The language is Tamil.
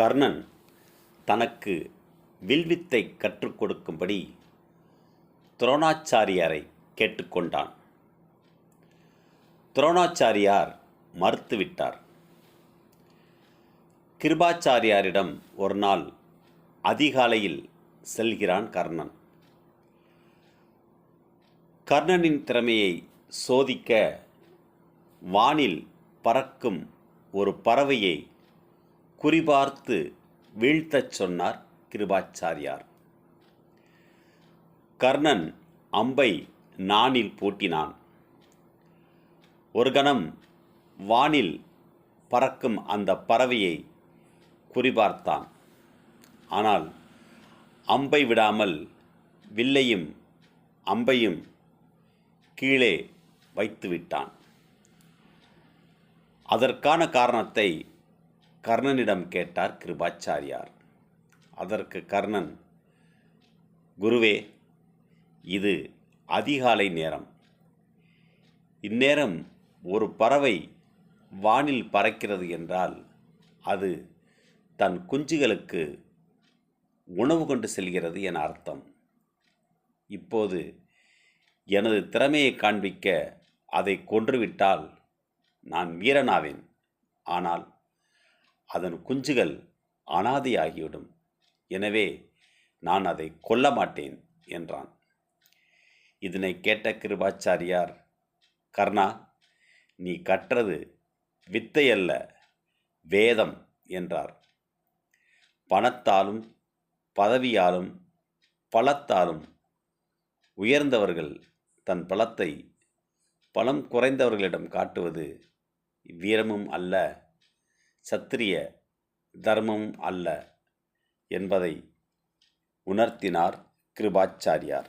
கர்ணன் தனக்கு வில்வித்தை கற்றுக் கொடுக்கும்படி துரோணாச்சாரியாரை கேட்டுக்கொண்டான். துரோணாச்சாரியார் மறுத்துவிட்டார். கிருபாச்சாரியாரிடம் ஒரு நாள் அதிகாலையில் செல்கிறான் கர்ணன். கர்ணனின் திறமையை சோதிக்க வானில் பறக்கும் ஒரு பறவையை குறிபார்த்து வீழ்த்தச் சொன்னார் கிருபாச்சாரியார். கர்ணன் அம்பை நாணில் பூட்டினான். ஒரு கணம் வானில் பறக்கும் அந்த பறவையை குறிபார்த்தான். ஆனால் அம்பை விடாமல் வில்லையும் அம்பையும் கீழே வைத்துவிட்டான். அதற்கான காரணத்தை கர்ணனிடம் கேட்டார் கிருபாச்சாரியார். அதற்கு கர்ணன், குருவே, இது அதிகாலை நேரம். இந்நேரம் ஒரு பறவை வானில் பறக்கிறது என்றால் அது தன் குஞ்சுகளுக்கு உணவு கொண்டு செல்கிறது என அர்த்தம். இப்போது எனது திறமையை காண்பிக்க அதை கொன்றுவிட்டால் நான் வீரனாவேன். ஆனால் அதன் குஞ்சுகள் அனாதையாகிவிடும். எனவே நான் அதை கொல்ல மாட்டேன் என்றான். இதனை கேட்ட கிருபாச்சாரியார், கர்ணா, நீ கற்றது வித்தை அல்ல, வேதம் என்றார். பணத்தாலும் பதவியாலும் பலத்தாலும் உயர்ந்தவர்கள் தன் பலத்தை பலம் குறைந்தவர்களிடம் காட்டுவது வீரமும் அல்ல, சத்திரிய தர்மமும் அல்ல என்பதை உணர்த்தினார் கிருபாச்சாரியார்.